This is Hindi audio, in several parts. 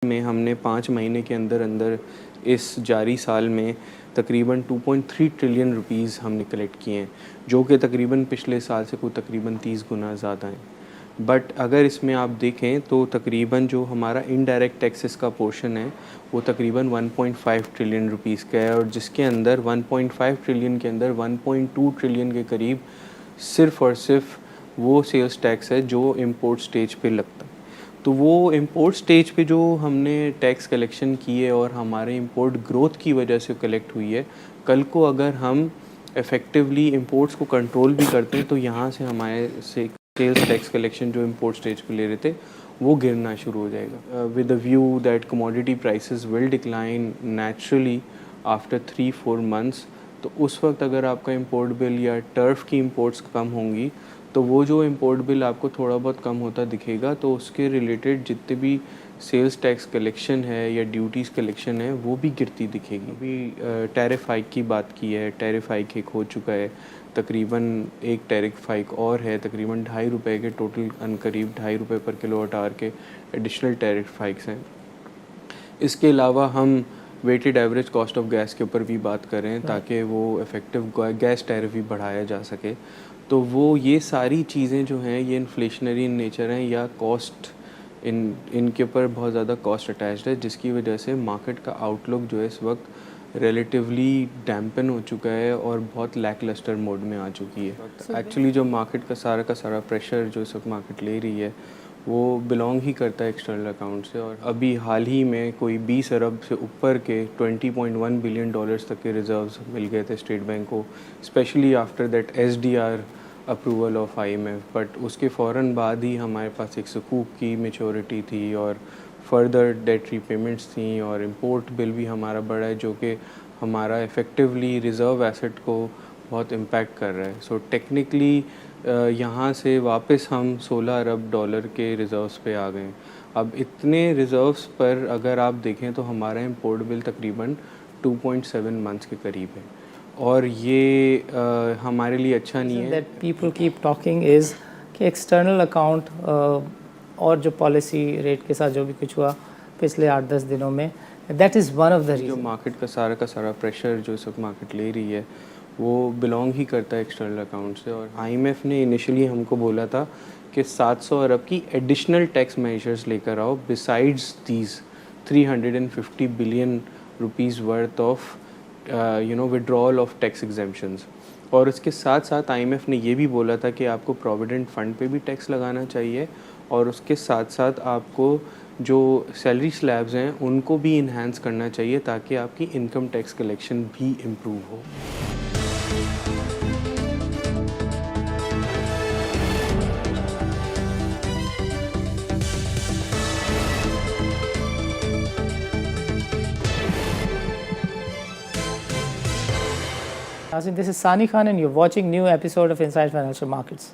में हमने 5 महीने के अंदर अंदर इस जारी साल में तकरीबन 2.3 ट्रिलियन रुपीस हमने कलेक्ट किए हैं, जो कि तकरीबन पिछले साल से कोई तकरीबन 30 गुना ज़्यादा हैं। बट अगर इसमें आप देखें तो तकरीबन जो हमारा इनडायरेक्ट टैक्सेस का पोर्शन है वो तकरीबन 1.5 ट्रिलियन रुपीस का है, और जिसके अंदर 1.5 ट्रिलियन के अंदर 1.2 ट्रिलियन के करीब सिर्फ़ और सिर्फ वो सेल्स टैक्स है जो इंपोर्ट स्टेज पे लगता है। तो वो इंपोर्ट स्टेज पे जो हमने टैक्स कलेक्शन की है और हमारे इंपोर्ट ग्रोथ की वजह से कलेक्ट हुई है, कल को अगर हम इफ़ेक्टिवली इंपोर्ट्स को कंट्रोल भी करते हैं तो यहाँ से हमारे से सेल्स टैक्स कलेक्शन जो इंपोर्ट स्टेज पे ले रहे थे वो गिरना शुरू हो जाएगा, with the view that commodity prices will decline naturally after 3-4 months. तो उस वक्त अगर आपका इंपोर्ट बिल या टर्फ की इंपोर्ट्स कम होंगी तो वो जो इंपोर्ट बिल आपको थोड़ा बहुत कम होता दिखेगा, तो उसके रिलेटेड जितने भी सेल्स टैक्स कलेक्शन है या ड्यूटीज़ कलेक्शन है वो भी गिरती दिखेगी। अभी टैरिफ हाइक की बात की है, टैरिफ हाइक एक हो चुका है, तकरीबन एक टैरिफ हाइक और है, तकरीबन ₹2.5 के टोटल करीब ₹2.5 पर किलोवाट आवर के एडिशनल टैरिफ हाइक्स हैं। इसके अलावा हम weighted average cost of gas के ऊपर भी बात करें ताकि वो इफ़ेक्टिव गैस टैरिफ भी बढ़ाया जा सके। तो वो ये सारी चीज़ें जो हैं ये इन्फ्लेशनरी इन नेचर हैं या कॉस्ट इनके ऊपर बहुत ज़्यादा कॉस्ट अटैच्ड है, जिसकी वजह से मार्केट का आउटलुक जो है इस वक्त रिलेटिवली डैम्पन हो चुका है और बहुत लैकलस्टर मोड में आ चुकी है। एक्चुअली जो मार्केट का सारा प्रेशर जो इस वक्त मार्केट ले रही है वो बिलोंग ही करता है एक्सटर्नल अकाउंट से, और अभी हाल ही में कोई 20 अरब से ऊपर के $20.1 बिलियन तक के रिजर्व्स मिल गए थे स्टेट बैंक को, specially after that SDR approval of IMF। But उसके फ़ौरन बाद ही हमारे पास एक सुकूक की मेच्योरिटी थी और फर्दर डेट रीपेमेंट्स थी और इंपोर्ट बिल भी हमारा बढ़ा है, जो कि हमारा इफ़ेक्टिवली रिज़र्व एसेट को बहुत इम्पैक्ट कर रहा है। सो टेक्निकली यहाँ से वापस हम $16 अरब के रिज़र्व्स पे आ गए। अब इतने रिज़र्व्स पर अगर आप देखें तो हमारा इंपोर्ट बिल तकरीबन 2.7 मंथ्स के करीब है, और ये हमारे लिए अच्छा नहीं है। That people keep talking is कि एक्सटर्नल अकाउंट और जो पॉलिसी रेट के साथ जो भी कुछ हुआ पिछले 8-10 दिनों में, that is one of the reason. जो मार्केट का सारा प्रेशर जो इस वक्त मार्केट ले रही है वो बिलोंग ही करता है एक्सटर्नल अकाउंट से। और IMF ने इनिशियली हमको बोला था कि 700 अरब की एडिशनल टैक्स मेजर्स लेकर आओ besides these 350 billion rupees worth of withdrawal of tax exemptions. और इसके साथ साथ IMF ने ये भी बोला था कि आपको प्रोविडेंट फ़ंड पे भी टैक्स लगाना चाहिए, और उसके साथ साथ आपको जो सैलरी स्लैब्स हैं उनको भी इन्हांस करना चाहिए ताकि आपकी इनकम टैक्स कलेक्शन भी इम्प्रूव हो। नाज़रीन, this is Sani Khan and you watching new episode of inside financial markets.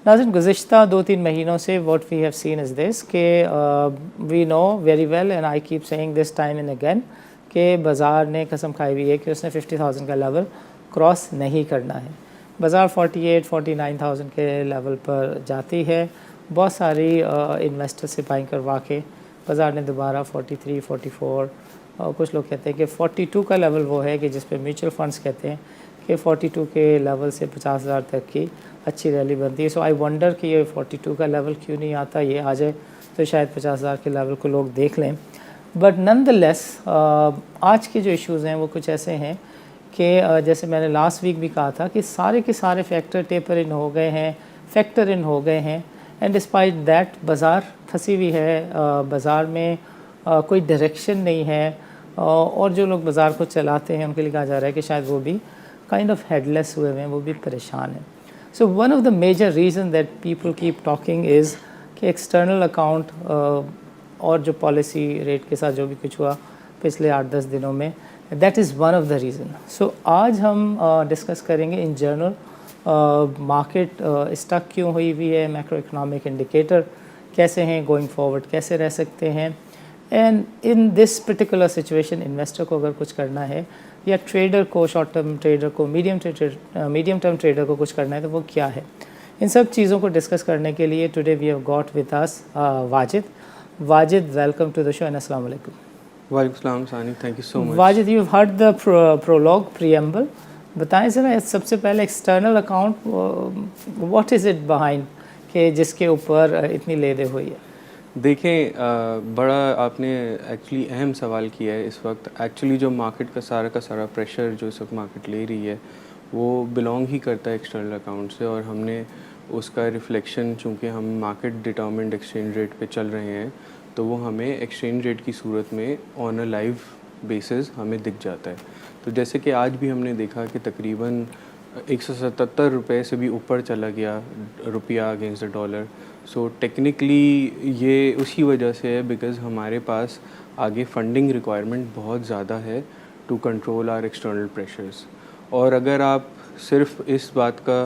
नाज़रीन, गुज़िश्ता 2-3 महीनों से what we have seen is this कि we know very well and I keep saying this time and again कि बाज़ार ने कसम खाई हुई है कि उसने 50,000 का लेवल क्रॉस नहीं करना है। बाज़ार 48-49,000 के लेवल पर जाती है। बहुत सारी इन्वेस्टर से बाइंग करवा के बाज़ार ने दोबारा 43-44 और कुछ लोग कहते हैं कि 42 का लेवल वो है कि जिस पे म्यूचुअल फंड्स कहते हैं कि 42 के लेवल से 50,000 तक की अच्छी रैली बनती है। सो आई वंडर कि ये 42 का लेवल क्यों नहीं आता, ये आ जाए तो शायद 50,000 के लेवल को लोग देख लें। बट नॉनदलेस आज के जो इश्यूज़ हैं वो कुछ ऐसे हैं कि जैसे मैंने लास्ट वीक भी कहा था कि सारे के सारे फैक्टर टेपर इन हो गए हैं, फैक्टर इन हो गए हैं, एंड डिस्पाइट दैट बाज़ार फंसी हुई है। बाज़ार में कोई डायरेक्शन नहीं है, और जो लोग बाज़ार को चलाते हैं उनके लिए कहा जा रहा है कि शायद वो भी काइंड ऑफ हेडलेस हुए हुए हैं, वो भी परेशान हैं। So one of the major reason that people keep talking is कि एक्सटर्नल अकाउंट और जो पॉलिसी रेट के साथ जो भी कुछ हुआ पिछले 8-10 दिनों में, that is one of the reason. So आज हम डिस्कस करेंगे इन जनरल मार्केट स्टक क्यों हुई हुई है, मैक्रो इकोनॉमिक इंडिकेटर कैसे हैं, गोइंग फॉरवर्ड कैसे रह सकते हैं, and in this particular situation investor को अगर कुछ करना है या ट्रेडर को, शॉर्ट टर्म ट्रेडर को, मीडियम टर्म ट्रेडर को कुछ करना है तो वो क्या है। इन सब चीज़ों को डिस्कस करने के लिए today we have got with us Wajid. Wajid, welcome to the show and Assalamu alaikum. वालेकुम सलाम सानी, thank you so much. Wajid, you've heard the prologue, preamble. बताएं ज़रा सबसे पहले external account what is it behind कि जिसके ऊपर इतनी ले दे हुई है। देखें, बड़ा आपने एक्चुअली अहम सवाल किया है इस वक्त। एक्चुअली जो मार्केट का सारा प्रेशर जो इस वक्त मार्केट ले रही है वो बिलोंग ही करता है एक्सटर्नल अकाउंट से, और हमने उसका रिफ्लेक्शन, चूँकि हम मार्केट डिटर्मिन्ड एक्सचेंज रेट पे चल रहे हैं, तो वो हमें एक्सचेंज रेट की सूरत में ऑन अ लाइव बेसिस हमें दिख जाता है। तो जैसे कि आज भी हमने देखा कि तकरीबन 177 रुपये से भी ऊपर चला गया रुपया against the dollar. So technically ये उसी वजह से है बिकॉज़ हमारे पास आगे फंडिंग रिक्वायरमेंट बहुत ज़्यादा है to control are external pressures. और अगर आप सिर्फ इस बात का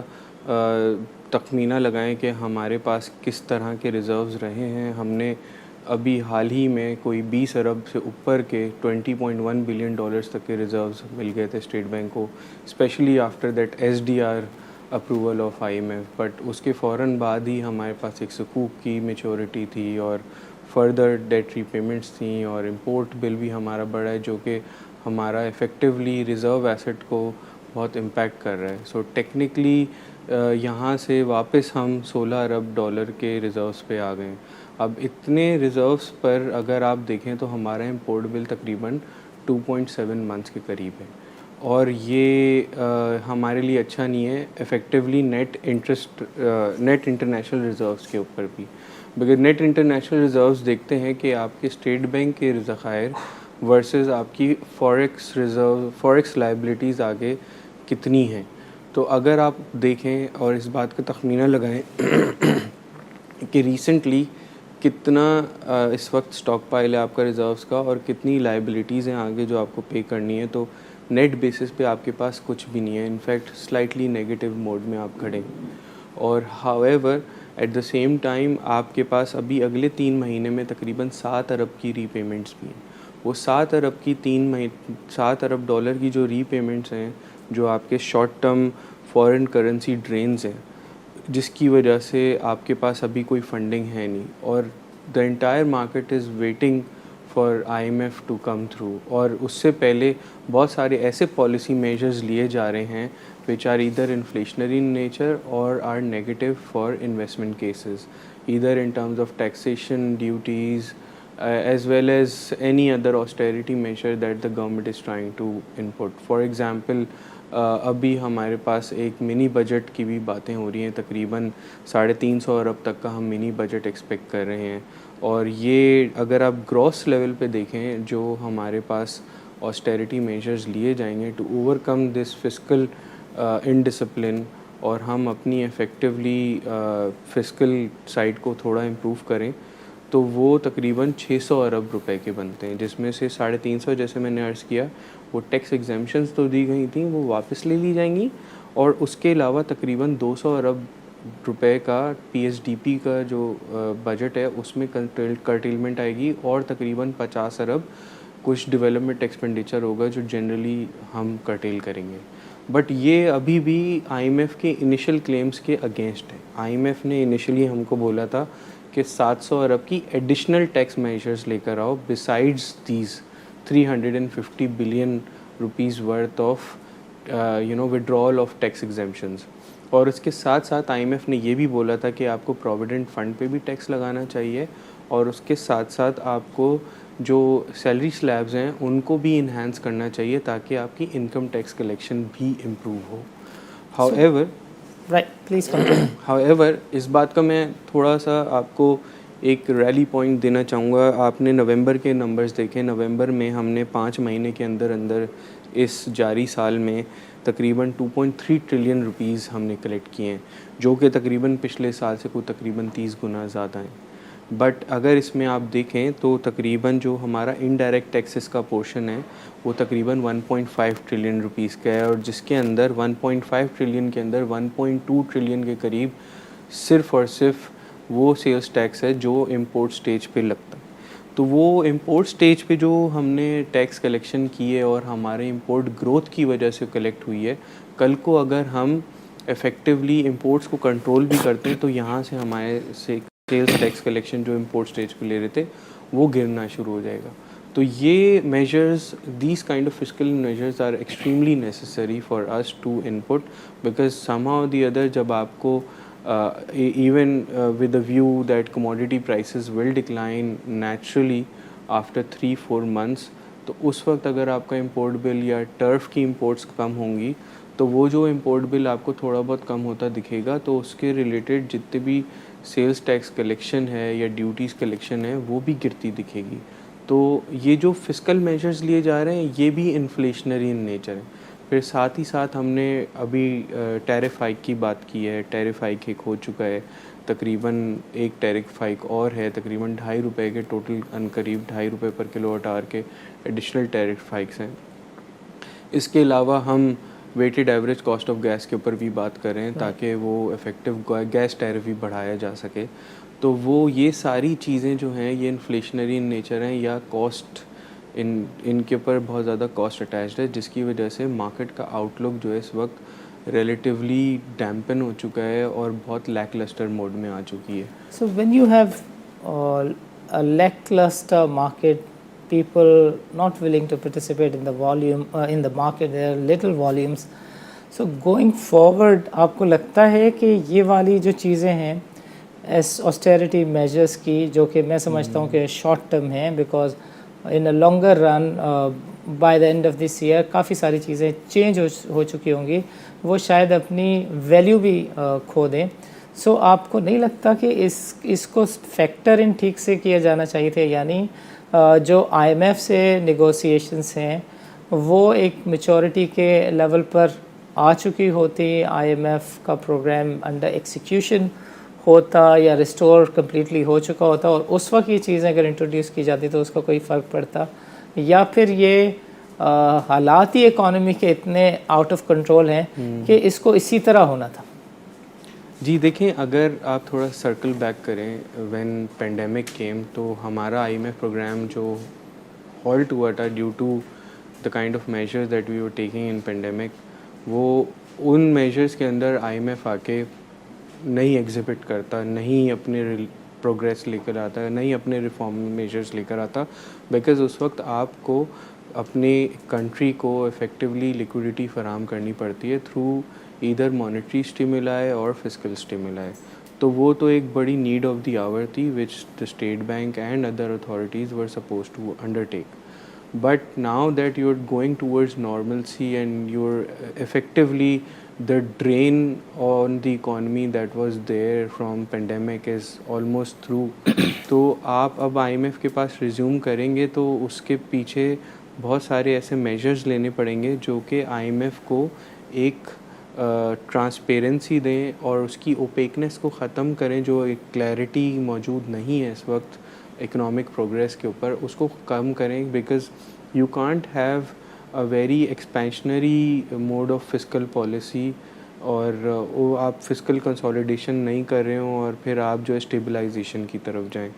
तखमीना लगाएं कि हमारे पास किस तरह के रिज़र्व्स रहे हैं, हमने अभी हाल ही में कोई 20 अरब से ऊपर के 20.1 बिलियन डॉलर्स तक के रिज़र्व्स मिल गए थे स्टेट बैंक को, specially after that SDR approval of IMF। But उसके फ़ौरन बाद ही हमारे पास एक सुकूक की मेच्योरिटी थी और फर्दर डेट रीपेमेंट्स थी, और इम्पोर्ट बिल भी हमारा बढ़ा है जो कि हमारा इफ़ेक्टिवली रिज़र्व एसेट को बहुत इम्पैक्ट कर रहा है। सो टेक्निकली यहाँ से वापस हम 16 अरब डॉलर के रिज़र्व्स पे आ गए। अब इतने रिज़र्व्स पर अगर आप देखें तो हमारा इम्पोर्ट बिल तकरीबन 2.7 मंथ्स के करीब है, और ये हमारे लिए अच्छा नहीं है इफ़ेक्टिवली नेट इंटरनेशनल रिज़र्व्स के ऊपर भी। बिकॉज़ नेट इंटरनेशनल रिज़र्व्स देखते हैं कि आपके स्टेट बैंक के ज़खायर वर्सेस आपकी फॉरेक्स लायबिलिटीज़ आगे कितनी हैं। तो अगर आप देखें और इस बात का तखमीना लगाएं कि रिसेंटली कितना इस वक्त स्टॉक पाइल है आपका रिज़र्व्स का और कितनी लायबिलिटीज़ हैं आगे जो आपको पे करनी है, तो नेट बेसिस पे आपके पास कुछ भी नहीं है। इनफैक्ट स्लाइटली नेगेटिव मोड में आप खड़े हैं। और however at the same time आपके पास अभी अगले 3 महीने में तकरीबन 7 अरब की रीपेमेंट्स भी हैं। वो 7 अरब की 7 अरब डॉलर की जो रीपेमेंट्स हैं, जो आपके short term foreign currency drains हैं, जिसकी वजह से आपके पास अभी कोई फंडिंग है नहीं, और the entire market is waiting for IMF to come through. और उससे पहले बहुत सारे ऐसे पॉलिसी मेजर्स लिए जा रहे हैं which are either inflationary in nature और are negative for investment cases, either in terms of taxation, duties, as well as any other austerity measure that the government is trying to input. For example, अभी हमारे पास एक मिनी बजट की भी बातें हो रही हैं, तकरीबन 350 अरब तक का हम मिनी बजट एक्सपेक्ट कर रहे हैं। और ये अगर आप ग्रॉस लेवल पे देखें, जो हमारे पास ऑस्टेरिटी मेजर्स लिए जाएंगे to overcome this fiscal indiscipline, और हम अपनी इफ़ेक्टिवली फिस्कल साइड को थोड़ा इम्प्रूव करें, तो वो तकरीबन 600 अरब रुपए के बनते हैं, जिसमें से 350 जैसे मैंने अर्ज़ किया वो टैक्स एग्जेम्पशंस तो दी गई थी, वो वापस ले ली जाएंगी, और उसके अलावा तकरीबन 200 अरब रुपए का PSDP का जो बजट है उसमें कर्टेलमेंट आएगी, और तकरीबन 50 अरब कुछ डेवलपमेंट एक्सपेंडिचर होगा जो जनरली हम कर्टेल करेंगे। बट ये अभी भी IMF के इनिशियल क्लेम्स के अगेंस्ट है। IMF ने इनिशियली हमको बोला था कि 700 अरब की एडिशनल टैक्स मेजर्स लेकर आओ besides these 350 billion rupees worth of withdrawal of tax exemptions. और उसके साथ साथ IMF ने ये भी बोला था कि आपको प्रोविडेंट फ़ंड पे भी टैक्स लगाना चाहिए, और उसके साथ साथ आपको जो सैलरी स्लैब्स हैं उनको भी इन्हांस करना चाहिए ताकि आपकी इनकम टैक्स कलेक्शन भी इम्प्रूव हो। However right, please continue. However इस बात का मैं थोड़ा सा आपको एक रैली पॉइंट देना चाहूँगा। आपने नवंबर के नंबर्स देखे, नवंबर में हमने 5 महीने के अंदर अंदर इस जारी साल में तकरीबन 2.3 ट्रिलियन रुपीज़ हमने कलेक्ट किए हैं, जो कि तकरीबन पिछले साल से कोई तकरीबन 30 गुना ज़्यादा हैं। बट अगर इसमें आप देखें तो तकरीबन जो हमारा इनडायरेक्ट टैक्सेस का पोर्शन है वो तकरीबन 1.5 ट्रिलियन रुपीज़ का है, और जिसके अंदर 1.5 ट्रिलियन के अंदर 1.2 ट्रिलियन के करीब सिर्फ़ और सिर्फ वो सेल्स टैक्स है जो इंपोर्ट स्टेज पे लगता है। तो वो इंपोर्ट स्टेज पे जो हमने टैक्स कलेक्शन की है और हमारे इंपोर्ट ग्रोथ की वजह से कलेक्ट हुई है, कल को अगर हम इफ़ेक्टिवली इंपोर्ट्स को कंट्रोल भी करते हैं तो यहाँ से हमारे से सेल्स टैक्स कलेक्शन जो इम्पोर्ट स्टेज पे ले रहे थे वो गिरना शुरू हो जाएगा। तो ये measures, these kind of fiscal measures are extremely necessary for us to input, because somehow the other जब आपको even with the view that commodity prices will decline naturally after 3-4 months, तो उस वक्त अगर आपका इम्पोर्ट बिल या टर्फ की इम्पोर्ट्स कम होंगी तो वो जो इम्पोर्ट बिल आपको थोड़ा बहुत कम होता दिखेगा, तो उसके रिलेटेड जितने भी सेल्स टैक्स कलेक्शन है या ड्यूटीज़ कलेक्शन है वो भी गिरती दिखेगी। तो ये जो फिस्कल मेजर्स लिए जा रहे हैं ये भी इन्फ्लेशनरी इन नेचर है। फिर साथ ही साथ हमने अभी टैरिफ हाइक की बात की है। टैरिफ हाइक एक हो चुका है, तकरीबन एक टैरिफ हाइक और है, तकरीबन ₹2.5 के टोटल करीब ₹2.5 पर किलोवाट आवर के एडिशनल टैरिफ हाइक्स हैं। इसके अलावा हम weighted average cost of gas के ऊपर भी बात कर रहे हैं ताकि वो इफ़ेक्टिव गैस टैरिफ भी बढ़ाया जा सके। तो वो ये सारी चीज़ें जो हैं ये इन्फ्लेशनरी इन नेचर हैं या कॉस्ट इनके ऊपर बहुत ज़्यादा कॉस्ट अटैच्ड है, जिसकी वजह से मार्केट का आउटलुक जो है इस वक्त रिलेटिवली डैम्पन हो चुका है और बहुत लैकलस्टर मोड में आ चुकी है। So when you have a lackluster market, people not willing to participate in the volume in the market, there are little volumes. So going forward, आपको लगता है कि ये वाली जो चीज़ें हैं एस ऑस्टेरिटी मेजर्स की, जो कि मैं समझता हूँ कि शॉर्ट टर्म हैं, because in a longer run by the end of this year काफ़ी सारी चीज़ें चेंज हो चुकी होंगी, वो शायद अपनी वैल्यू भी खो दें। सो आपको नहीं लगता कि इसको फैक्टर इन ठीक से किया जाना चाहिए थे, यानी जो आईएमएफ से नेगोशिएशंस हैं वो एक मैच्योरिटी के लेवल पर आ चुकी होती, आईएमएफ का प्रोग्राम अंडर एक्सिक्यूशन होता या रिस्टोर कम्प्लीटली हो चुका होता, और उस वक्त ये चीज़ें अगर इंट्रोड्यूस की जाती तो उसका कोई फ़र्क पड़ता, या फिर ये हालात ही इकॉनमी के इतने आउट ऑफ कंट्रोल हैं कि इसको इसी तरह होना था। जी देखें, अगर आप थोड़ा सर्कल बैक करें, व्हेन पेंडेमिक केम तो हमारा आईएमएफ प्रोग्राम जो हॉल्ट हुआ था due to the kind of measures that we were taking in pandemic, वो उन मेजर्स के अंदर आईएमएफ आके नहीं एग्जिबिट करता, नहीं अपने प्रोग्रेस लेकर आता, नहीं अपने रिफॉर्म मेजर्स लेकर आता, बिकॉज़ उस वक्त आपको अपने कंट्री को इफ़ेक्टिवली लिक्विडिटी फराहम करनी पड़ती है थ्रू ईदर मॉनेटरी स्टिमुलाई और फिस्कल स्टिमुलाई। तो वो तो एक बड़ी नीड ऑफ द आवर थी which the State Bank and other authorities were suppose to undertake. But now that you're going towards normalcy and you're effectively the drain on the economy that was there from pandemic is almost through, तो आप अब IMF के पास रिज्यूम करेंगे तो उसके पीछे बहुत सारे ऐसे मेजर्स लेने पड़ेंगे जो कि IMF को एक ट्रांसपेरेंसी दें और उसकी ओपेकनेस को ख़त्म करें, जो एक क्लैरिटी मौजूद नहीं है इस वक्त इकोनॉमिक प्रोग्रेस के ऊपर, उसको कम करें। Because you can't have a very expansionary mode of fiscal policy और वो आप फिस्कल कंसोलिडेशन नहीं कर रहे हो और फिर आप जो है स्टेबलाइजेशन की तरफ जाएं।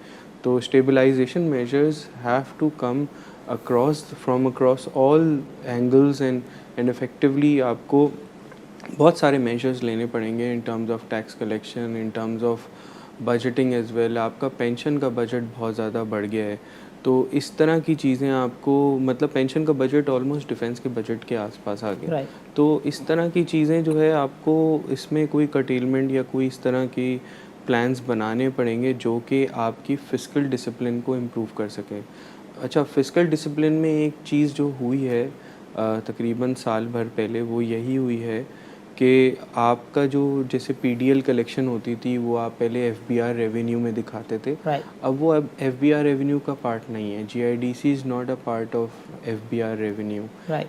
तो stabilisation measures have to come from across all angles and effectively आपको बहुत सारे मेजर्स लेने पड़ेंगे in terms of tax collection, in terms of budgeting as well. आपका पेंशन का बजट बहुत ज़्यादा बढ़ गया है, तो इस तरह की चीज़ें आपको, मतलब पेंशन का बजट ऑलमोस्ट डिफेंस के बजट के आसपास आ गया। तो इस तरह की चीज़ें जो है आपको इसमें कोई कटेलमेंट या कोई इस तरह की प्लान्स बनाने पड़ेंगे जो कि आपकी फ़िस्कल डिसिप्लिन को इम्प्रूव कर सकें। अच्छा, फ़िस्कल डिसिप्लिन में एक चीज़ जो हुई है तकरीबन साल भर पहले, वो यही हुई है कि आपका जो जैसे पीडीएल कलेक्शन होती थी वो आप पहले एफबीआर रेवेन्यू में दिखाते थे, अब वो अब एफबीआर रेवेन्यू का पार्ट नहीं है। GIDC is not a part of FBR revenue,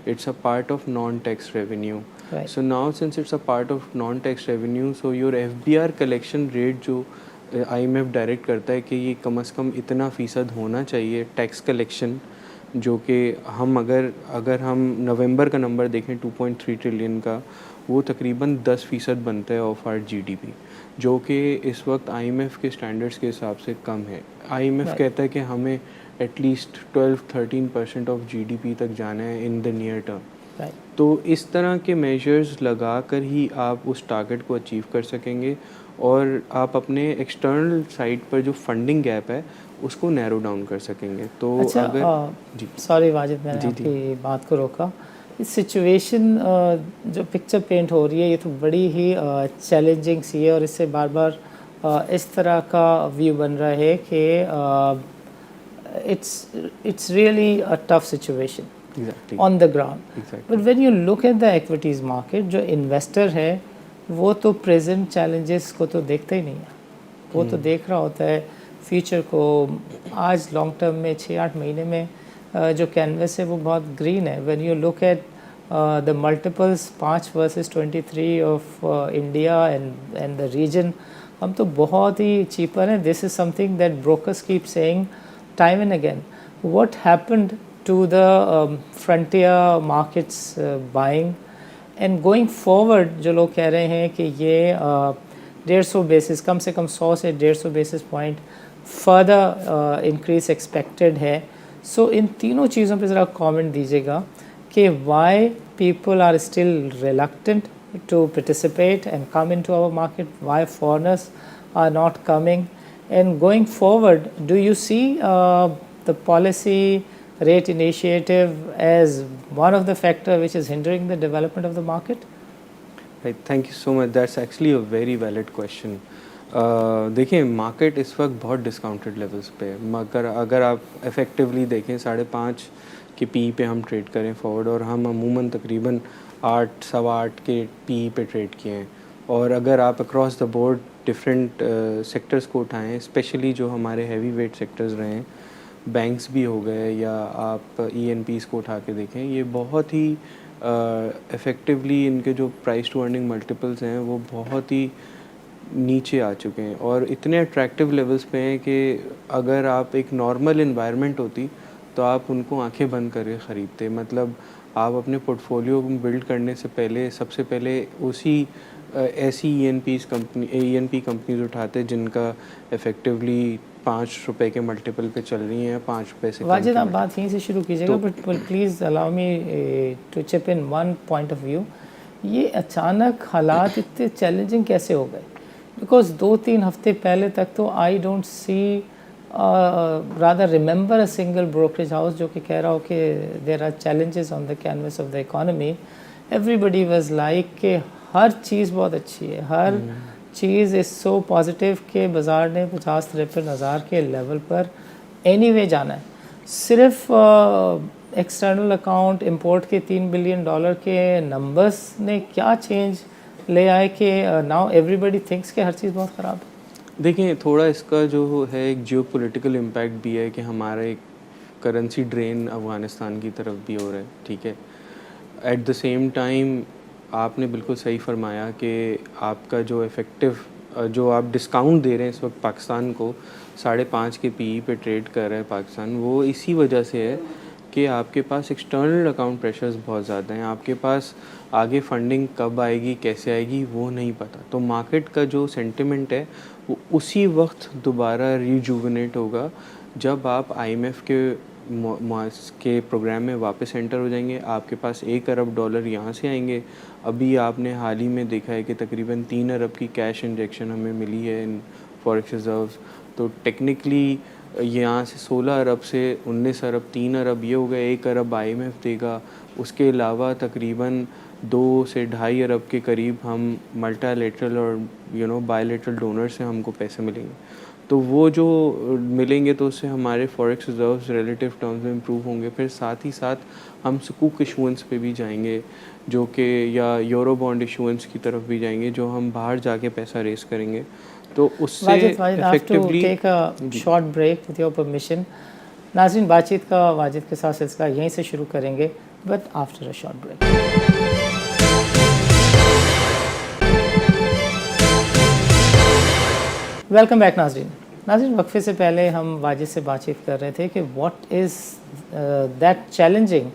it's a part of non tax revenue. So now since it's a part of non tax revenue, so your FBR collection rate जो आईएमएफ डायरेक्ट करता है कि ये कम से कम इतना फ़ीसद होना चाहिए टैक्स कलेक्शन, जो कि हम अगर हम नवंबर का नंबर देखें 2.3 ट्रिलियन का, वो तकरीबन 10% बनता है ऑफ आर जीडीपी, जो कि इस वक्त आईएमएफ के स्टैंडर्ड्स के हिसाब से कम है। आईएमएफ कहता है कि हमें एटलीस्ट 12-13% ऑफ जीडीपी तक जाना है इन द नियर टर्म। तो इस तरह के मेजर्स लगा कर ही आप उस टारगेट को अचीव कर सकेंगे। और आप अपने एक्सटर्नल साइड पर जो फंडिंग गैप है उसको नैरो डाउन कर सकेंगे। तो अच्छा, अगर जी सॉरी वाजिद, मैंने जी आपकी बात को रोका। इस सिचुएशन जो पिक्चर पेंट हो रही है ये तो बड़ी ही चैलेंजिंग सी है, और इससे बार बार इस तरह का व्यू बन रहा है कि it's really a tough situation exactly on the ground. Exactly But when you look at the equities market, जो इन्वेस्टर है वो तो प्रेजेंट चैलेंजेस को तो देखता ही नहीं है, वो तो देख रहा होता है फ्यूचर को। आज लॉन्ग टर्म में 6-8 महीने में जो कैनवस है वो बहुत ग्रीन है। When you look at the multiples 5 versus 23 of India and the region, हम तो बहुत ही चीपर हैं। This is something that brokers keep saying time and again. What happened to the frontier markets buying, and going forward जो लोग कह रहे हैं कि ये 150 बेसिस, कम से कम 100 से 150 basis point further increase expected है। सो इन तीनों चीज़ों पे ज़रा कमेंट दीजिएगा कि why people are still reluctant to participate and come into our market, why foreigners are not coming. And going forward, do you see the policy rate initiative as one of the factor which is hindering the development of the market? Right, thank you so much, that's actually a very valid question. देखिए मार्केट इस वक्त बहुत डिस्काउंटेड लेवल्स पे है, मगर अगर आप इफ़ेक्टिवली देखें 5.5 के पी पे हम ट्रेड करें फॉरवर्ड, और हम अमूमन तकरीबन 8 सवा 8 के पी पे ट्रेड किए हैं। और अगर आप across the board different sectors को उठाएं, स्पेशली जो हमारे हैवी वेट सेक्टर्स रहे हैं, बैंक्स भी हो गए या आप ENPs को उठा के देखें, ये बहुत ही इफ़ेक्टिवली इनके जो प्राइस टू अर्निंग मल्टीपल्स हैं वो बहुत ही नीचे आ चुके हैं और इतने अट्रैक्टिव लेवल्स पे हैं कि अगर आप एक नॉर्मल इन्वायरमेंट होती तो आप उनको आंखें बंद करके ख़रीदते। मतलब आप अपने पोर्टफोलियो को बिल्ड करने से पहले सबसे पहले उसी ऐसी ENP कंपनीज उठाते जिनका इफ़ेक्टिवली 5 रुपए के मल्टीपल पे चल रही हैं, 5 रुपए से। वाजिद, आप बात यहीं से शुरू कीजिएगा, but please allow me to chip in one point of view. ये अचानक हालात इतने चैलेंजिंग कैसे हो गए? बिकॉज 2-3 हफ्ते पहले तक तो I don't see rather remember a single brokerage house जो कि कह रहा हो कि there are challenges on the canvas of the economy. Everybody was like कि हर चीज़ बहुत अच्छी है, हर चीज़ इज़ सो पॉजिटिव कि बाज़ार ने 50-53 हज़ार के लेवल पर एनीवे जाना है। सिर्फ एक्सटर्नल अकाउंट इंपोर्ट के $3 बिलियन के नंबर्स ने क्या चेंज ले आए कि नाउ एवरीबडी थिंक्स कि हर चीज़ बहुत ख़राब है। देखिए थोड़ा इसका जो है एक जियोपॉलिटिकल इम्पैक्ट भी है कि हमारा एक करेंसी ड्रेन अफ़गानिस्तान की तरफ भी हो रहा है, ठीक है। एट द सेम टाइम आपने बिल्कुल सही फरमाया कि आपका जो इफ़ेक्टिव जो आप डिस्काउंट दे रहे हैं इस वक्त पाकिस्तान को 5.5 के PE पे ट्रेड कर रहा है पाकिस्तान, वो इसी वजह से है कि आपके पास एक्सटर्नल अकाउंट प्रेशर्स बहुत ज़्यादा हैं। आपके पास आगे फंडिंग कब आएगी, कैसे आएगी, वो नहीं पता। तो मार्केट का जो सेंटिमेंट है वो उसी वक्त दोबारा रिजुविनेट होगा जब आप IMF के प्रोग्राम में वापस एंटर हो जाएंगे। आपके पास $1 अरब यहाँ से आएंगे। अभी आपने हाल ही में देखा है कि तकरीबन 3 अरब की कैश इंजेक्शन हमें मिली है इन फॉरेक्स रिजर्व्स। तो टेक्निकली यहाँ से 16 अरब से 19 अरब, 3 अरब ये हो गया, 1 अरब IMF देगा। उसके अलावा तकरीबन 2 से 2.5 अरब के करीब हम मल्टीलैटरल और बायलैटरल डोनर से हमको पैसे मिलेंगे। तो वो जो मिलेंगे तो उससे हमारे फॉरेक्स रिजर्व्स रिलेटिव टर्म्स में इम्प्रूव होंगे। फिर साथ ही साथ हम सुकूक इशुएंस पे भी जाएंगे जो कि या यूरो बॉन्ड इशुएंस की तरफ भी जाएंगे जो हम बाहर जाके पैसा रेस करेंगे। तो उससे effectively take a short break with your permission. नाज़रीन, बातचीत का वाजिद के साथ सिलसिला यहीं से शुरू करेंगे, but after a short break. Welcome back नाज़रीन, वक्फे से पहले हम वाजिद से बातचीत कर रहे थे कि व्हाट इज़ दैट चैलेंजिंग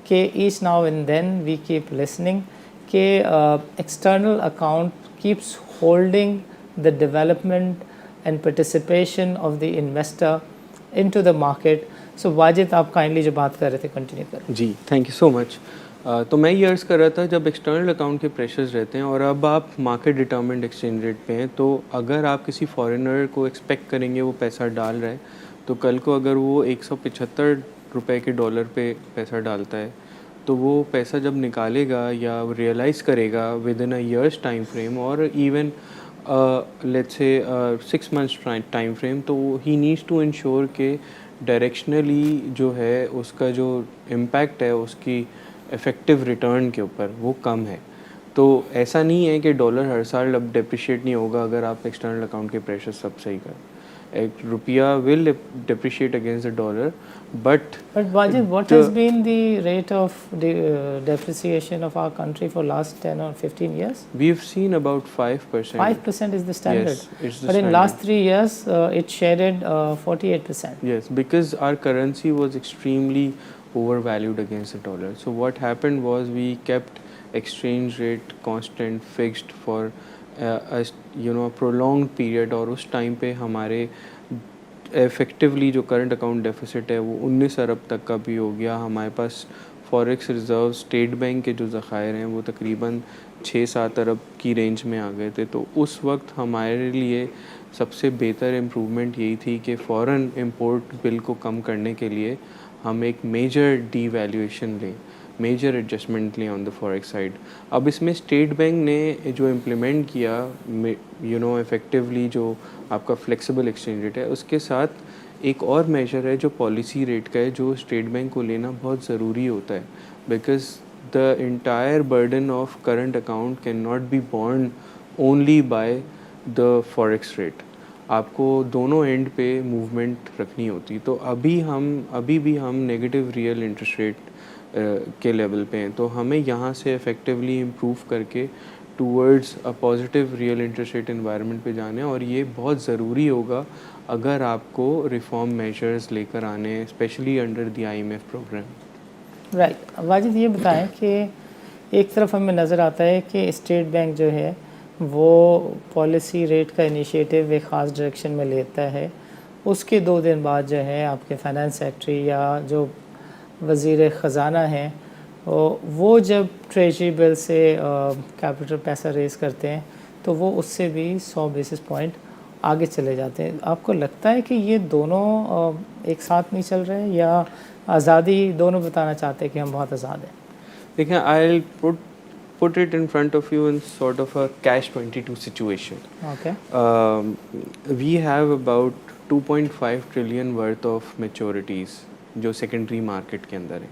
कि each now and then we keep listening कि external account keeps holding the development and participation of the investor into the market. So Wajid, आप काइंडली जो बात कर रहे थे कंटिन्यू करें। जी, थैंक यू सो मच। तो मैं ये अर्ज़ कर रहा था जब एक्सटर्नल अकाउंट के प्रेशर्स रहते हैं और अब आप मार्केट डिटर्मिन्ड एक्सचेंज रेट पे हैं, तो अगर आप किसी फॉरेनर को एक्सपेक्ट करेंगे वो पैसा डाल रहा है, तो कल को अगर वो 175 रुपए के डॉलर पे पैसा डालता है, तो वो पैसा जब निकालेगा या रियलाइज़ करेगा within a years time frame और even let's say 6 months time frame, तो ही नीड्स टू इंश्योर के डायरेक्शनली जो है उसका जो इम्पैक्ट है उसकी इफ़ेक्टिव रिटर्न के ऊपर वो कम है। तो ऐसा नहीं है कि डॉलर हर साल अब डेप्रिशिएट नहीं होगा अगर आप एक्सटर्नल अकाउंट के प्रेशर सब सही करें। एक रुपया will depreciate against the dollar, but But Wajid, what has been the rate of depreciation of our country for last 10 or 15 years? we've seen about 5%. 5% is the standard. Yes, it's the But in standard. last 3 years, it shaded 48%. Yes, because our currency was extremely overvalued against the dollar. So what happened was we kept exchange rate constant, fixed for a prolonged period, और उस टाइम पे हमारे इफ़ेक्टिवली जो करंट अकाउंट डेफिसिट है वो 19 अरब तक का भी हो गया। हमारे पास फॉरेक्स रिज़र्व स्टेट बैंक के जो ज़ख़ायर हैं वो तकरीबन 6-7 अरब की रेंज में आ गए थे। तो उस वक्त हमारे लिए सबसे बेहतर इम्प्रूवमेंट यही थी कि फ़ौरन इंपोर्ट बिल को कम करने के लिए हम एक मेजर डीवैल्यूएशन लें, मेजर एडजस्टमेंट लें ऑन द फॉरेक्स साइड। अब इसमें स्टेट बैंक ने जो इम्प्लीमेंट किया इफ़ेक्टिवली जो आपका फ्लेक्सिबल एक्सचेंज रेट है, उसके साथ एक और मेजर है जो पॉलिसी रेट का है, जो स्टेट बैंक को लेना बहुत ज़रूरी होता है, because the entire burden of current account can not be born only by the forex rate. आपको दोनों एंड पे मूवमेंट रखनी होती। तो अभी भी हम नेगेटिव रियल इंटरेस्ट रेट के लेवल पे हैं, तो हमें यहाँ से इफ़ेक्टिवली इम्प्रूव करके towards a positive real interest rate environment पे जाना है, और ये बहुत ज़रूरी होगा अगर आपको रिफॉर्म मेजर्स लेकर आने हैं, specially under the IMF programme. Right. Wajid, ये बताएं कि एक तरफ हमें नज़र आता है कि स्टेट बैंक जो है वो पॉलिसी रेट का इनिशिएटिव एक ख़ास डायरेक्शन में लेता है, उसके 2 दिन बाद जो है आपके फाइनेंस सेक्रेटरी या जो वज़ीर ख़ज़ाना हैं वो जब ट्रेजरी बिल से कैपिटल पैसा रेज़ करते हैं तो वो उससे भी 100 बेसिस पॉइंट आगे चले जाते हैं। आपको लगता है कि ये दोनों एक साथ नहीं चल रहे हैं, या आज़ादी दोनों बताना चाहते हैं कि हम बहुत आज़ाद हैं? देखें, आई put it in front of you in sort of a catch-22 situation. Okay. We have about 2.5 trillion worth of maturities जो सेकेंडरी मार्केट के अंदर है,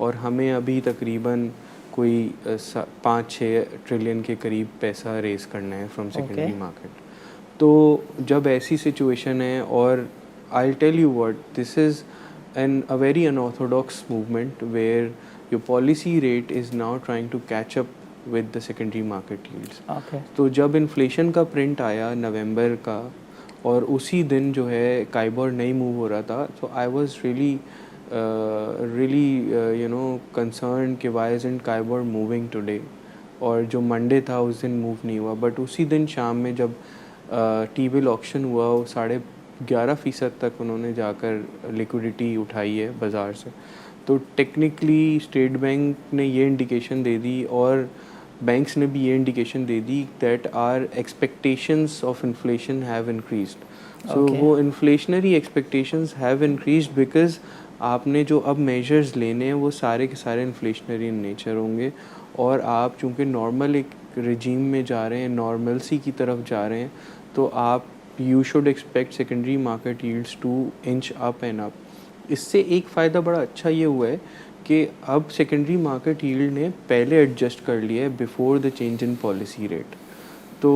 और हमें अभी तकरीबन कोई 5-6 ट्रिलियन के करीब पैसा रेज़ करना है फ्रॉम सेकेंडरी मार्केट। तो जब ऐसी सिचुएशन है, और I tell you what, this is a very unorthodox movement where your policy rate is now trying to catch up with the secondary market yields. Okay. तो जब इन्फ्लेशन का प्रिंट आया नवंबर का, और उसी दिन जो है काइबोर नहीं मूव हो रहा था, so I was really concerned कि why isn't KIBOR moving today, और जो मंडे था उस दिन मूव नहीं हुआ। बट उसी दिन शाम में जब T-bill ऑक्शन हुआ, वो 11.5% तक उन्होंने जाकर लिक्विडिटी उठाई है बाज़ार से। तो टेक्निकली स्टेट बैंक ने ये इंडिकेशन दे दी, और बैंक्स ने भी ये इंडिकेशन दे दी that are expectations of inflation have increased. So वो inflationary expectations have increased because आपने जो अब मेजर्स लेने हैं वो सारे के सारे इन्फ्लेशनरी इन नेचर होंगे, और आप चूँकि नॉर्मल एक रजीम में जा रहे हैं, नॉर्मलसी की तरफ जा रहे हैं, तो आप you should expect secondary market yields to inch up and up. इससे एक फ़ायदा बड़ा अच्छा ये हुआ है कि अब सेकेंडरी मार्केट यील्ड ने पहले एडजस्ट कर लिया है before the change in policy rate. तो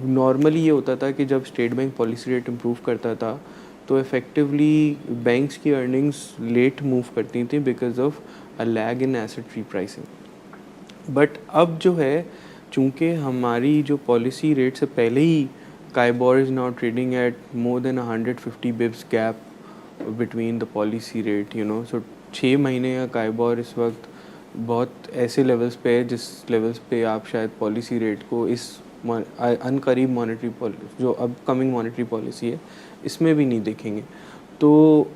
नॉर्मली ये होता था कि जब state bank policy rate improve करता था तो इफ़ेक्टिवली बैंक्स की अर्निंग्स लेट मूव करती थी because of a lag in asset repricing. But अब जो है, चूँकि हमारी जो पॉलिसी रेट से पहले ही KIBOR is now trading at more than 150 bips gap between the policy rate, so 6 महीने का काइबोर इस वक्त बहुत ऐसे लेवल्स पे है जिस लेवल्स पे आप शायद पॉलिसी रेट को इस अनकरीब मॉनेटरी पॉलिसी, जो अपकमिंग मॉनेटरी पॉलिसी है, इसमें भी नहीं देखेंगे। तो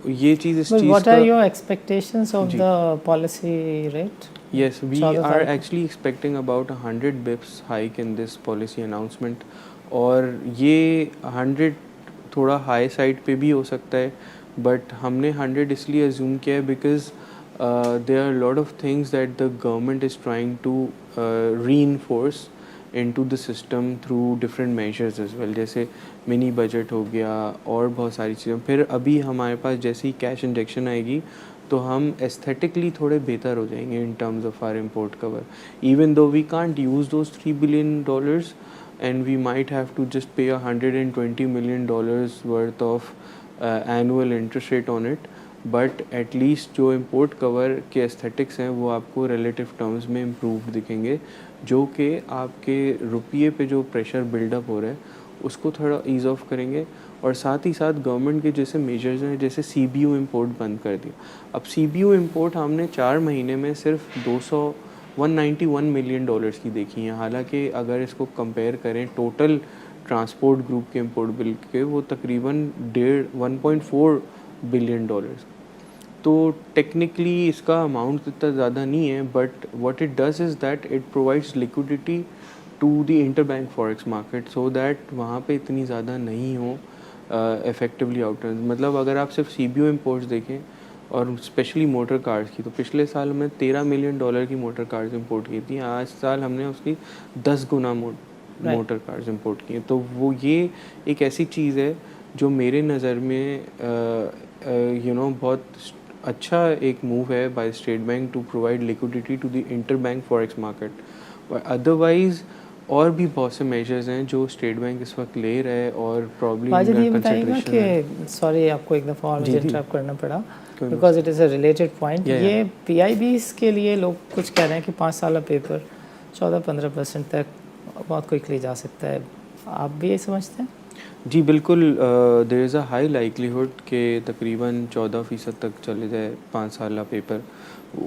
ये चीज़ इस चीज़ What are your expectations of the policy rate? Yes, we 14 are तारीख को? actually expecting about 100 bips hike in this policy announcement. और ये 100 थोड़ा हाई साइड पे भी हो सकता है, बट हमने 100 इसलिए अज्यूम किया है because there are lot of things that the government is trying to reinforce into the system through different measures as well, जैसे मिनी बजट हो गया और बहुत सारी चीज़ें. फिर अभी हमारे पास जैसे ही कैश इंजेक्शन आएगी तो हम एस्थेटिकली थोड़े बेहतर हो जाएंगे in terms of our import cover, even though we can't use those $3 billion and we might have to just pay $120 million worth of annual interest rate on it, but at least जो import cover के aesthetics हैं वो आपको relative terms में improved दिखेंगे, जो कि आपके रुपये पे जो pressure build up हो रहा है उसको थोड़ा ease off करेंगे. और साथ ही साथ गवर्नमेंट के जैसे मेजर्स हैं, जैसे CBU इम्पोर्ट बंद कर दिया. अब CBU इम्पोर्ट हमने 4 महीने में सिर्फ $191 million की देखी हैं, हालांकि अगर इसको कंपेयर करें टोटल ट्रांसपोर्ट ग्रुप के इम्पोर्ट बिल के वो तकरीबन 1.4 बिलियन डॉलर्स. तो टेक्निकली इसका अमाउंट इतना ज़्यादा नहीं है, but what it does is that it provides liquidity to the interbank forex market so that वहाँ पे इतनी ज़्यादा नहीं हो इफ़ेक्टिवली आउटर्न. मतलब अगर आप सिर्फ CBU इम्पोर्ट्स देखें और स्पेशली मोटर कार्स की, तो पिछले साल हमने $13 million की मोटर कार्स इंपोर्ट की थी, आज साल हमने उसकी 10 गुना मोटर कार्स इंपोर्ट की हैं. तो वो ये एक ऐसी चीज़ है जो मेरे नज़र में बहुत अच्छा एक मूव है by State Bank to provide liquidity to the interbank forex market. Otherwise और भी बहुत से मेजर्स हैं जो स्टेट बैंक इस वक्त ले रहा है और प्रॉब्ली वाजिद ये बताइएगा कि सॉरी आपको एक दफ़ा और मुझे इंटरप्ट करना पड़ा because it is a related point. ये PIBs के लिए लोग कुछ कह रहे हैं कि 5 साल पेपर 14-15% तक बहुत क्विकली जा सकता है, आप भी ये समझते हैं? जी बिल्कुल, there is a high likelihood कि तकरीबन 14% तक चले जाए 5 साल पेपर.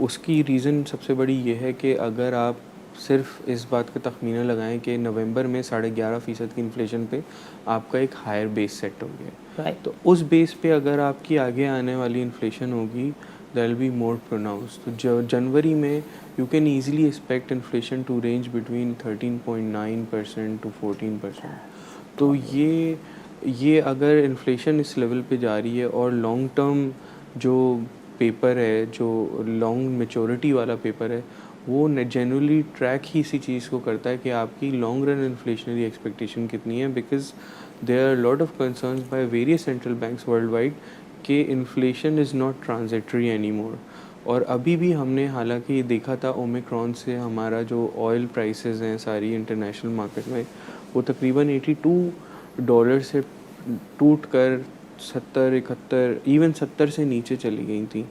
उसकी रीज़न सबसे बड़ी ये है कि अगर आप सिर्फ इस बात का तखमीना लगाएं कि नवंबर में 11.5% की इन्फ्लेशन पे आपका एक हायर बेस सेट हो गया, तो उस बेस पे अगर आपकी आगे आने वाली इन्फ्लेशन होगी that will be more pronounce. तो जनवरी में you can easily expect inflation to range between 13.9% to 14%. तो ये अगर इन्फ्लेशन इस लेवल पे जा रही है और लॉन्ग टर्म जो पेपर है, जो लॉन्ग मेचोरिटी वाला पेपर है, वो जनरली ट्रैक ही इसी चीज़ को करता है कि आपकी लॉन्ग रन इन्फ्लेशनरी एक्सपेक्टेशन कितनी है, because there are lot of concerns by various central banks world wide कि inflation is not transitory any more. और अभी भी हमने हालांकि देखा था ओमिक्रॉन से हमारा जो ऑयल प्राइसेस हैं सारी इंटरनेशनल मार्केट में वो तकरीबन $82 से टूट कर 70-71 इवन 70 से नीचे चली गई थी.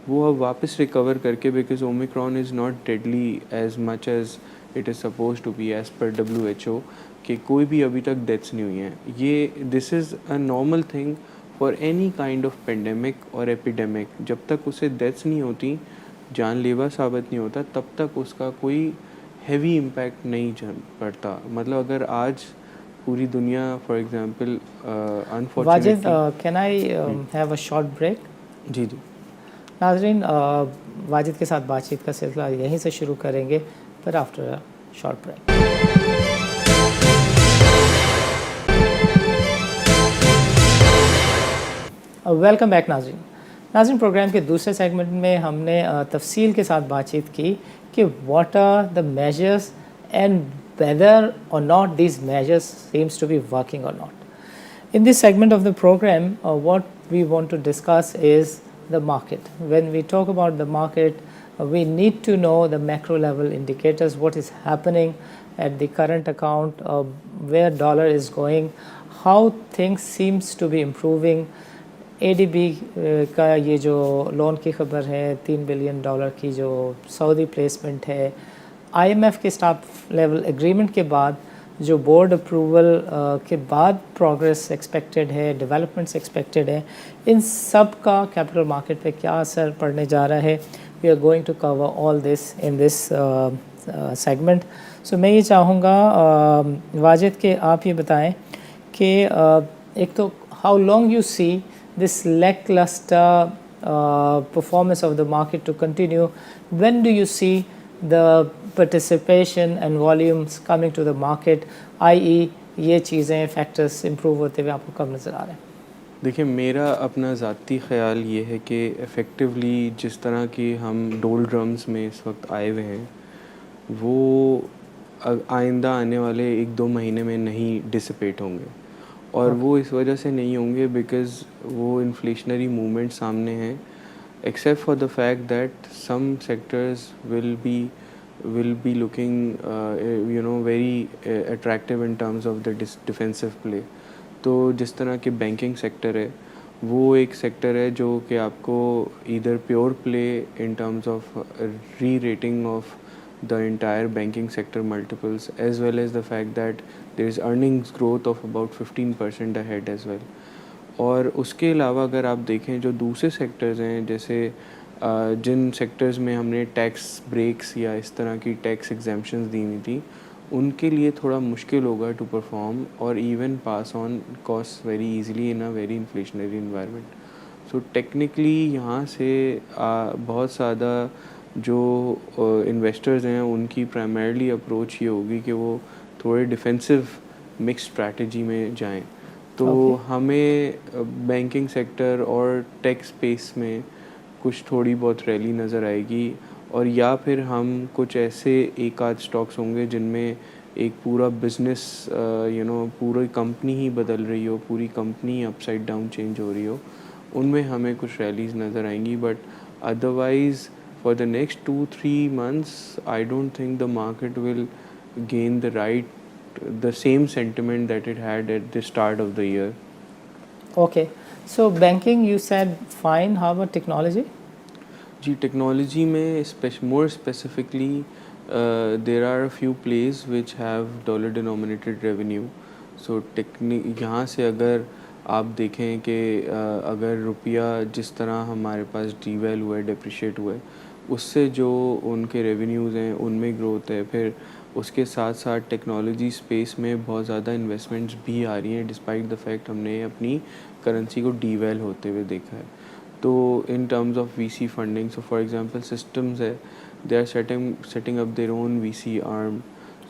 वो अब वापस रिकवर करके, because Omicron is not deadly as much as it is suppose to be as per WHO, कि कोई भी अभी तक डेथ्स नहीं हुई हैं. ये this is a normal thing for any kind of pandemic और एपिडेमिक. जब तक उसे डेथ्स नहीं होती, जानलेवा साबित नहीं होता, तब तक उसका कोई हैवी इम्पैक्ट नहीं पड़ता. मतलब अगर आज पूरी दुनिया for example unfortunately can I have a short break? जी जी नाजरीन, वाजिद के साथ बातचीत का सिलसिला यहीं से शुरू करेंगे पर after a short break. Welcome back नाजरीन. नाजरीन, प्रोग्राम के दूसरे सेगमेंट में हमने तफसील के साथ बातचीत की कि what are the measures and whether or not these measures seems to be working or not. In this segment of the program, what we want to discuss is the market. When we talk about the market, we need to know the macro level indicators, what is happening at the current account, where dollar is going, how things seems to be improving. ADB का ये जो लोन की खबर है, $3 billion की जो सऊदी प्लेसमेंट है, IMF के स्टाफ लेवल एग्रीमेंट के बाद जो बोर्ड अप्रूवल के बाद प्रोग्रेस एक्सपेक्टेड है, डेवलपमेंट्स एक्सपेक्टेड है, इन सब का कैपिटल मार्केट पे क्या असर पड़ने जा रहा है. We are going to cover all this in this segment. So मैं ये चाहूँगा वाजिद कि आप ये बताएं कि एक तो how long you see this lackluster performance of the market to continue. When do you see the participation and volumes coming to the market, i.e. ये चीज़ें फैक्टर्स इम्प्रूव होते हुए आपको कब नज़र आ रहे हैं? देखिए, मेरा अपना ज़ाती ख़्याल ये है कि इफ़ेक्टिवली जिस तरह की हम डोल ड्रम्स में इस वक्त आए हुए हैं, वो आइंदा आने वाले 1-2 महीने में नहीं डिसिपेट होंगे। और ओके, वो इस वजह से नहीं होंगे बिकॉज़ वो इन्फ्लेशनरी मूवमेंट सामने हैं, except for the fact that some sectors will be looking very attractive in terms of the defensive play. तो जिस तरह के बैंकिंग सेक्टर है, वो एक सेक्टर है जो कि आपको either pure play in terms of री rating of the entire banking sector multiples, as well as the fact that there is earnings growth of about 15% ahead as well. और उसके अलावा अगर आप देखें जो दूसरे सेक्टर्स हैं, जैसे जिन सेक्टर्स में हमने टैक्स ब्रेक्स या इस तरह की टैक्स एग्जेम्पशंस दी हुई थी, उनके लिए थोड़ा मुश्किल होगा टू परफॉर्म और even pass on cost very easily in a very inflationary environment. So technically यहाँ से बहुत ज़्यादा जो इन्वेस्टर्स हैं उनकी प्राइमरीली अप्रोच ये होगी कि वो थोड़े डिफेंसिव मिक्स स्ट्रैटेजी में जाएं। तो ओके, हमें बैंकिंग सेक्टर और टेक स्पेस में कुछ थोड़ी बहुत रैली नज़र आएगी, और या फिर हम कुछ ऐसे एक आध स्टॉक्स होंगे जिनमें एक पूरा बिजनेस पूरी कंपनी ही बदल रही हो, पूरी कंपनी अपसाइड डाउन चेंज हो रही हो, उनमें हमें कुछ रैलीज नज़र आएंगी। But otherwise for the next 2-3 months I don't think the market will gain the same sentiment that it had at the start of the year. okay. So banking you said fine. How about technology? जी, टेक्नोलॉजी में more specifically there are a few plays which have dollar denominated revenue. So यहाँ से अगर आप देखें कि अगर रुपया जिस तरह हमारे पास डीवैल हुआ है, डिप्रिशिएट हुआ है, उससे जो उनके रेवेन्यूज़ हैं उनमें ग्रोथ है। फिर उसके साथ साथ टेक्नोलॉजी स्पेस में बहुत ज़्यादा इन्वेस्टमेंट्स भी आ रही हैं, डिस्पाइट द फैक्ट हमने अपनी करेंसी को डीवैल होते हुए देखा है। तो in terms of VC funding, so for example systems है, they are setting up their own VC arm.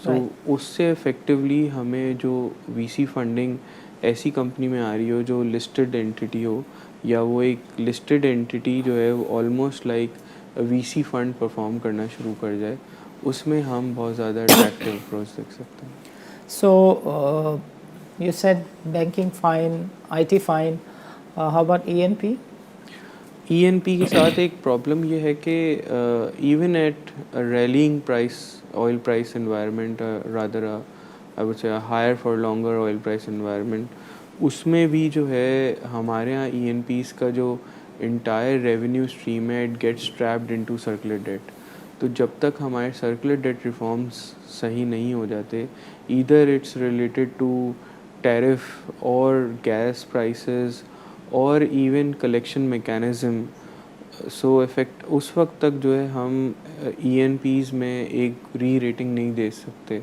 So Right. उससे इफ़ेक्टिवली हमें जो वीसी फंडिंग ऐसी कंपनी में आ रही हो जो लिस्टेड एंटिटी हो, या वो एक लिस्टेड एंटिटी जो है वो almost like VC fund perform करना शुरू कर जाए, उसमें हम बहुत ज़्यादा अट्रैक्टिव अप्रोच देख सकते हैं। So you said banking fine, IT fine. How about ENP? ENP के साथ एक प्रॉब्लम ये है कि even at rallying price oil price environment, rather I would say higher for longer oil price environment, उसमें भी जो है हमारे यहाँ ईएनपीज़ का जो इंटायर रेवेन्यू स्ट्रीम है it gets trapped into circular debt. तो जब तक हमारे सर्कुलर डेट रिफॉर्म्स सही नहीं हो जाते, either it's related to tariff और गैस प्राइसेस और even collection mechanism, so effect उस वक्त तक जो है हम ईएनपीज़ में एक री रेटिंग नहीं दे सकते,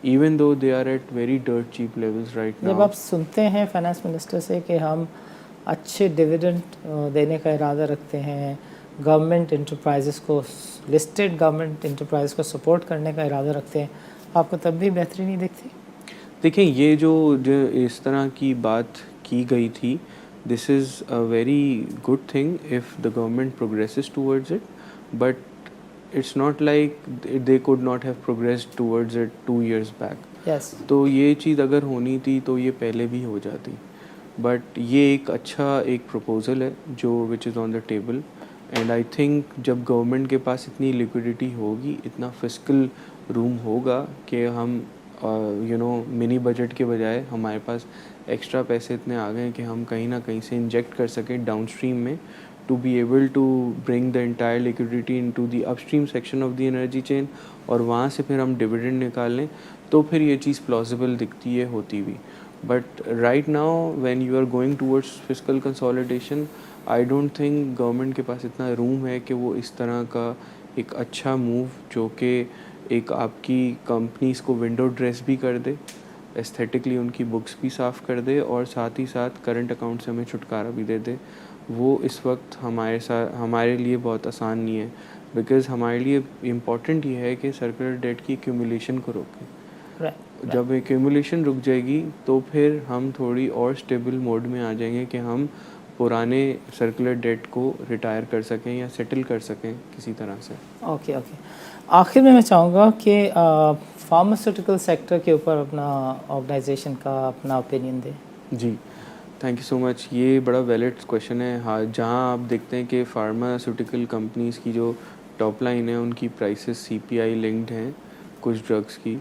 even though they are at very dirt cheap levels right जब नाउ। आप सुनते हैं फाइनेंस मिनिस्टर से कि हम अच्छे डिविडेंड देने का इरादा रखते हैं, गवर्नमेंट इंटरप्राइजेस को, लिस्टेड गवर्नमेंट इंटरप्राइज को सपोर्ट करने का इरादा रखते हैं, आपको तब भी बेहतरी नहीं दिखती? देखिए, ये जो इस तरह की बात की गई थी, this is a very good thing if the government progresses towards it, but it's not like they could not have progressed towards it 2 years back. Yes, तो ये चीज़ अगर होनी थी तो ये पहले भी हो जाती, बट ये एक अच्छा एक प्रपोज़ल है जो which is on the table. And I think जब गवर्नमेंट के पास इतनी लिक्विडिटी होगी, इतना फिस्कल रूम होगा कि हम मिनी बजट के बजाय हमारे पास एक्स्ट्रा पैसे इतने आ गए हैं कि हम कहीं ना कहीं से इंजेक्ट कर सकें डाउन स्ट्रीम में, to be able to bring the entire liquidity into the upstream section of the energy chain, और वहाँ से फिर हम डिविडेंड निकाल लें, तो फिर ये चीज़ प्लॉजिबल दिखती है होती हुई। But right now when you are going towards fiscal consolidation, I don't think government के पास इतना रूम है कि वो इस तरह का एक अच्छा मूव जो कि एक आपकी कंपनीज़ को विंडो ड्रेस भी कर दे, एस्थेटिकली उनकी बुक्स भी साफ़ कर दे, और साथ ही साथ करंट अकाउंट से हमें छुटकारा भी दे दे। वो इस वक्त हमारे लिए बहुत आसान नहीं है, बिकॉज़ हमारे लिए इम्पॉर्टेंट ये है कि सर्कुलर डेट की एक्यूमुलेशन को रोकें। राइट। जब एक्यूमुलेशन रुक जाएगी तो फिर हम थोड़ी और स्टेबल मोड में आ जाएंगे कि हम पुराने सर्कुलर डेट को रिटायर कर सकें या सेटल कर सकें किसी तरह से। Okay okay. आखिर में मैं चाहूँगा कि फार्मास्यूटिकल सेक्टर के ऊपर अपना ऑर्गेनाइजेशन का अपना ओपिनियन दें। जी, थैंक यू सो मच। ये बड़ा वैलिड क्वेश्चन है। हाँ, जहाँ आप देखते हैं कि फार्मास्यूटिकल कंपनीज़ की जो टॉप लाइन है उनकी प्राइसेस सीपीआई लिंक्ड हैं कुछ ड्रग्स की।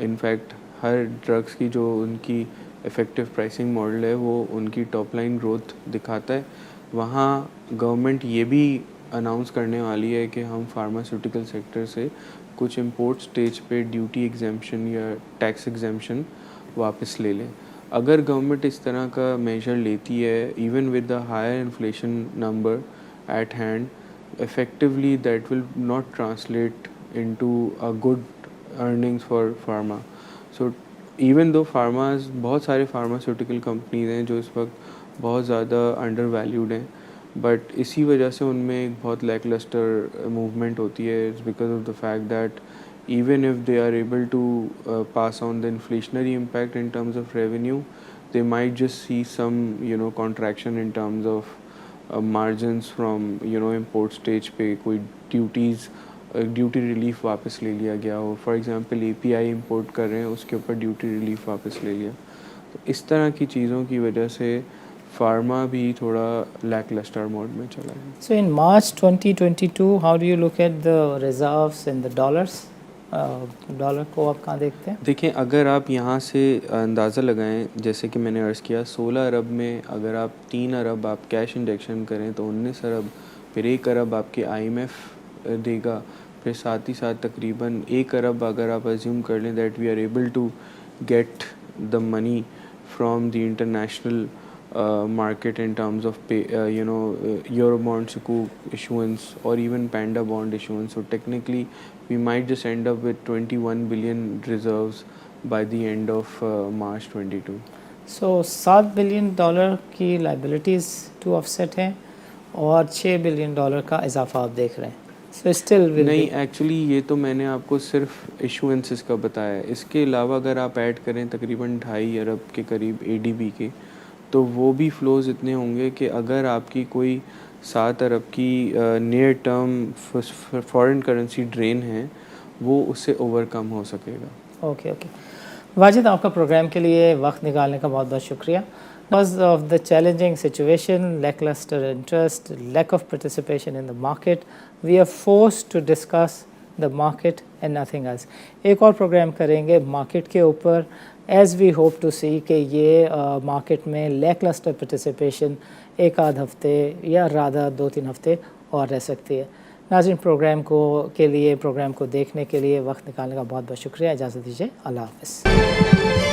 इनफैक्ट हर ड्रग्स की जो उनकी इफ़ेक्टिव प्राइसिंग मॉडल है वो उनकी टॉप लाइन ग्रोथ दिखाता है। वहाँ गवर्नमेंट ये भी अनाउंस करने वाली है कि हम फार्मास्यूटिकल सेक्टर से कुछ इंपोर्ट स्टेज पे ड्यूटी एग्जेम्पशन या टैक्स एग्जेम्पशन वापस ले लें। अगर गवर्नमेंट इस तरह का मेजर लेती है, even with the higher inflation number at hand, effectively that will not translate into a good earnings for pharma. So even though pharmas, बहुत सारे pharmaceutical companies हैं जो इस वक्त बहुत ज़्यादा अंडर वैल्यूड हैं, बट इसी वजह से उनमें एक बहुत लैकलस्टर मूवमेंट होती है। It's because of the fact that even if they are able to pass on the inflationary impact in terms of revenue, they might just see some contraction in terms of margins from import stage पे कोई ड्यूटी रिलीफ वापस ले लिया गया हो। फॉर एग्जांपल एपीआई इंपोर्ट कर रहे हैं, उसके ऊपर ड्यूटी रिलीफ वापस ले लिया। तो इस तरह की चीज़ों की वजह से फार्मा भी थोड़ा लैकलस्टर मोड में चला है। So in March 2022, how do you look at the reserves in the dollars? Dollar को आप कहाँ देखते हैं? देखें, अगर आप यहाँ से अंदाज़ा लगाएं, जैसे कि मैंने अर्ज़ किया 16 अरब में अगर आप 3 अरब आप कैश इंजेक्शन करें तो 19 अरब, फिर 1 अरब आपके आईएमएफ देगा, फिर साथ ही साथ तकरीबन 1 अरब अगर आप अज्यूम कर लें that we are able to get the money from the international market in terms of Eurobond Sukuk issuance or even Panda bond issuance. So technically we might just end up with 21 billion reserves by the end of March 22. So $7 billion की liabilities to offset हैं और $6 billion का इजाफा आप देख रहे हैं। So still will नहीं, be एक्चुअली ये तो मैंने आपको सिर्फ इशुएंसेस का बताया है। इसके अलावा अगर आप ऐड करें तकरीबन 2.5 अरब के करीब एडीबी के, तो वो भी फ्लोज़ इतने होंगे कि अगर आपकी कोई 7 अरब की near term foreign currency drain है, वो उससे ओवरकम हो सकेगा। Okay okay. वाजिद, आपका प्रोग्राम के लिए वक्त निकालने का बहुत बहुत शुक्रिया। Because of the challenging situation, lackluster interest, lack of participation in the market, we are forced to discuss the market and nothing else. एक और प्रोग्राम करेंगे मार्केट के ऊपर, एज वी होप टू सी कि ये मार्केट में lackluster participation एक आध हफ्ते या राधा 2-3 हफ्ते और रह सकती है। नाज़रीन, प्रोग्राम को देखने के लिए वक्त निकालने का बहुत बहुत शुक्रिया। इजाज़त दीजिए। अल्लाह हाफ़िज़।